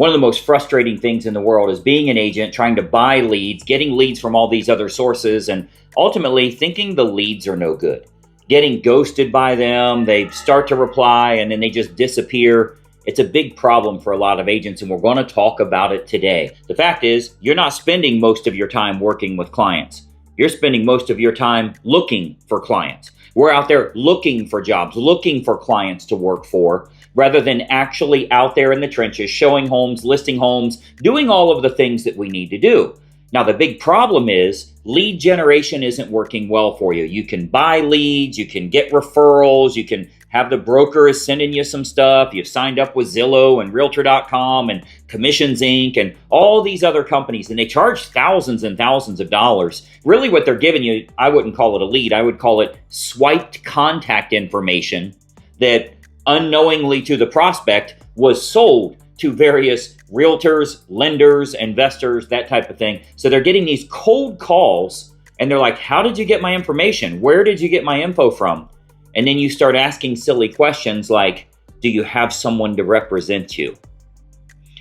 One of the most frustrating things in the world is being an agent, trying to buy leads, getting leads from all these other sources, and ultimately thinking the leads are no good. Getting ghosted by them, they start to reply, and then they just disappear. It's a big problem for a lot of agents, and we're going to talk about it today. The fact is, you're not spending most of your time working with clients. You're spending most of your time looking for clients. We're out there looking for jobs, looking for clients to work for, rather than actually out there in the trenches, showing homes, listing homes, doing all of the things that we need to do. Now, the big problem is lead generation isn't working well for you. You can buy leads, you can get referrals, you can have the broker is sending you some stuff. You've signed up with Zillow and Realtor.com and Commissions Inc. and all these other companies, and they charge thousands and thousands of dollars. Really what they're giving you, I wouldn't call it a lead. I would call it swiped contact information that unknowingly to the prospect was sold to various realtors, lenders, investors, that type of thing. So they're getting these cold calls and they're like, how did you get my information? Where did you get my info from? And then you start asking silly questions like, do you have someone to represent you?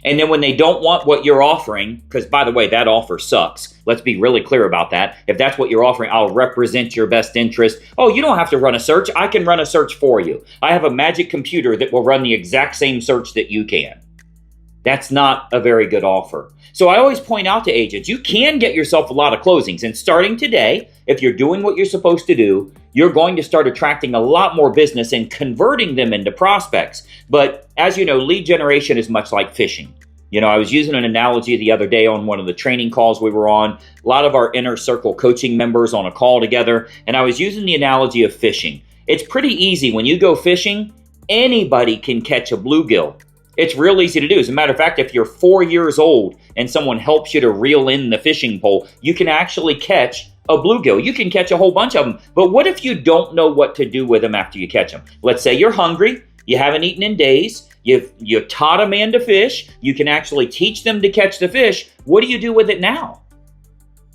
And then when they don't want what you're offering, because by the way, that offer sucks. Let's be really clear about that. If that's what you're offering, I'll represent your best interest. Oh, you don't have to run a search. I can run a search for you. I have a magic computer that will run the exact same search that you can. That's not a very good offer. So I always point out to agents, you can get yourself a lot of closings. And starting today, if you're doing what you're supposed to do, you're going to start attracting a lot more business and converting them into prospects. But as you know, lead generation is much like fishing. You know, I was using an analogy the other day on one of the training calls we were on, a lot of our inner circle coaching members on a call together, and I was using the analogy of fishing. It's pretty easy. When you go fishing, anybody can catch a bluegill. It's real easy to do. As a matter of fact, if you're 4 years old and someone helps you to reel in the fishing pole, you can actually catch a bluegill. You can catch a whole bunch of them. But what if you don't know what to do with them after you catch them? Let's say you're hungry, you haven't eaten in days, you taught a man to fish, you can actually teach them to catch the fish. What do you do with it now?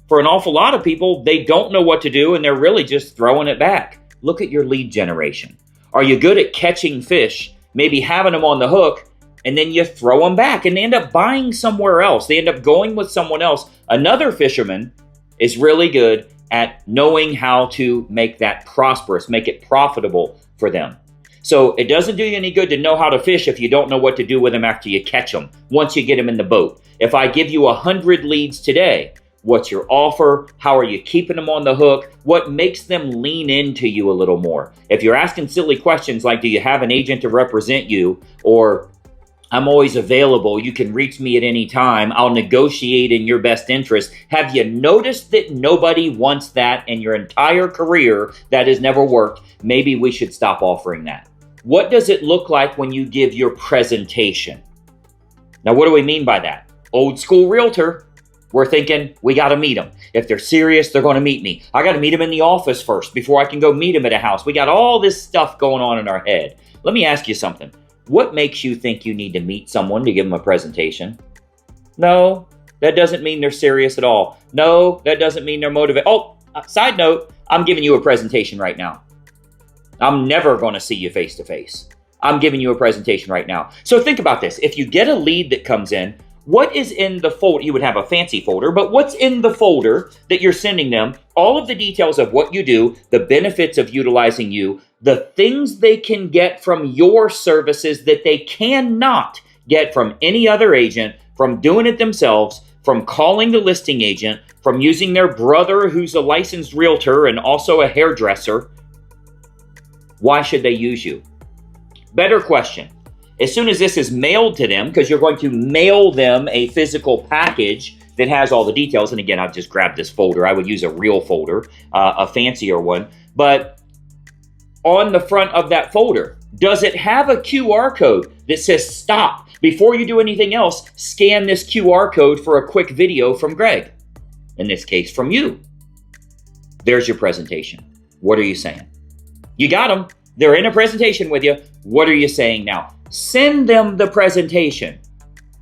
For an awful lot of people, they don't know what to do and they're really just throwing it back. Look at your lead generation. Are you good at catching fish, maybe having them on the hook, and then you throw them back and they end up buying somewhere else. They end up going with someone else. Another fisherman is really good at knowing how to make that prosperous, make it profitable for them. So it doesn't do you any good to know how to fish if you don't know what to do with them after you catch them, once you get them in the boat. If I give you 100 leads today, what's your offer? How are you keeping them on the hook? What makes them lean into you a little more? If you're asking silly questions like, do you have an agent to represent you? Or I'm always available. You can reach me at any time. I'll negotiate in your best interest. Have you noticed that nobody wants that in your entire career? That has never worked. Maybe we should stop offering that. What does it look like when you give your presentation? Now, what do we mean by that? Old school realtor. We're thinking we got to meet them. If they're serious, they're going to meet me. I got to meet them in the office first before I can go meet them at a house. We got all this stuff going on in our head. Let me ask you something. What makes you think you need to meet someone to give them a presentation? No, that doesn't mean they're serious at all. No, that doesn't mean they're motivated. Oh, side note, I'm giving you a presentation right now. I'm never going to see you face to face. I'm giving you a presentation right now. So think about this. If you get a lead that comes in, what is in the folder? You would have a fancy folder, but what's in the folder that you're sending them? All of the details of what you do, the benefits of utilizing you, the things they can get from your services that they cannot get from any other agent, from doing it themselves, from calling the listing agent, from using their brother who's a licensed realtor and also a hairdresser. Why should they use you? Better question. As soon as this is mailed to them, because you're going to mail them a physical package that has all the details, and again, I've just grabbed this folder. I would use a real folder, a fancier one, but on the front of that folder, does it have a QR code that says stop? Before you do anything else, scan this QR code for a quick video from Greg. In this case, from you. There's your presentation. What are you saying? You got them. They're in a presentation with you. What are you saying now? Send them the presentation.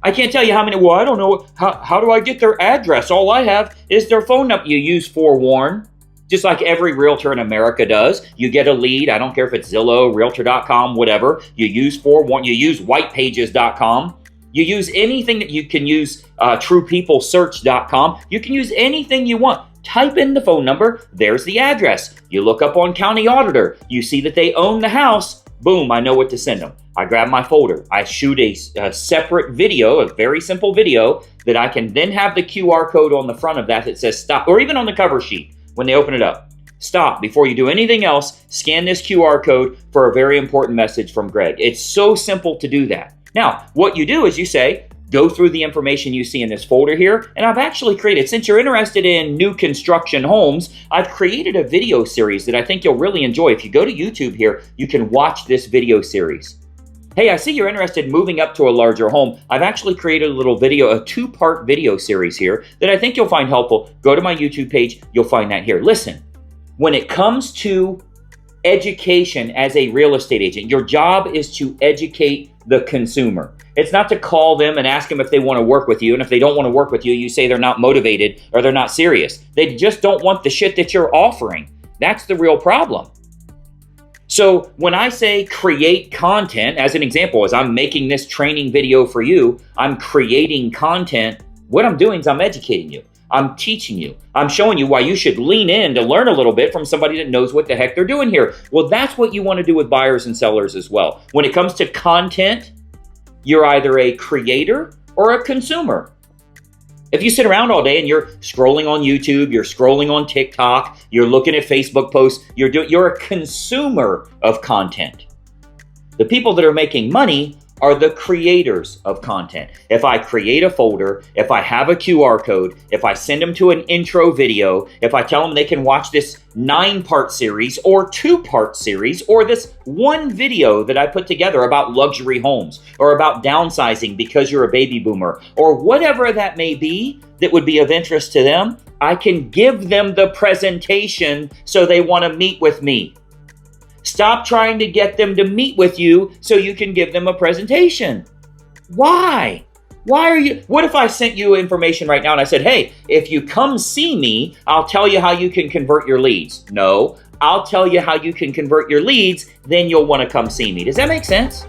I can't tell you how many, well, I don't know, how do I get their address? All I have is their phone number. You use Forewarn, just like every realtor in America does. You get a lead. I don't care if it's Zillow, Realtor.com, whatever. You use Forewarn. You use whitepages.com. You use anything that you can use, truepeoplesearch.com. You can use anything you want. Type in the phone number, there's the address. You look up on County Auditor, you see that they own the house, boom, I know what to send them. I grab my folder, I shoot a separate video, a very simple video, that I can then have the QR code on the front of that says stop, or even on the cover sheet when they open it up. Stop, before you do anything else, scan this QR code for a very important message from Greg. It's so simple to do that. Now, what you do is you say, go through the information you see in this folder here, and I've actually created, since you're interested in new construction homes, I've created a video series that I think you'll really enjoy. If you go to YouTube here, you can watch this video series. Hey, I see you're interested in moving up to a larger home. I've actually created a little video, a 2-part video series here that I think you'll find helpful. Go to my YouTube page, you'll find that here. Listen, when it comes to education as a real estate agent, your job is to educate the consumer. It's not to call them and ask them if they want to work with you. And if they don't want to work with you, you say they're not motivated or they're not serious. They just don't want the shit that you're offering. That's the real problem. So when I say create content, as an example, as I'm making this training video for you, I'm creating content. What I'm doing is I'm educating you. I'm teaching you. I'm showing you why you should lean in to learn a little bit from somebody that knows what the heck they're doing here. Well, that's what you want to do with buyers and sellers as well. When it comes to content, you're either a creator or a consumer. If you sit around all day and you're scrolling on YouTube, you're scrolling on TikTok, you're looking at Facebook posts, you're a consumer of content. The people that are making money are the creators of content. If I create a folder, if I have a QR code, if I send them to an intro video, if I tell them they can watch this 9-part series or 2-part series or this one video that I put together about luxury homes or about downsizing because you're a baby boomer or whatever that may be that would be of interest to them, I can give them the presentation so they want to meet with me. Stop trying to get them to meet with you so you can give them a presentation. Why? What if I sent you information right now and I said, hey, if you come see me, I'll tell you how you can convert your leads. No, I'll tell you how you can convert your leads, then you'll want to come see me. Does that make sense?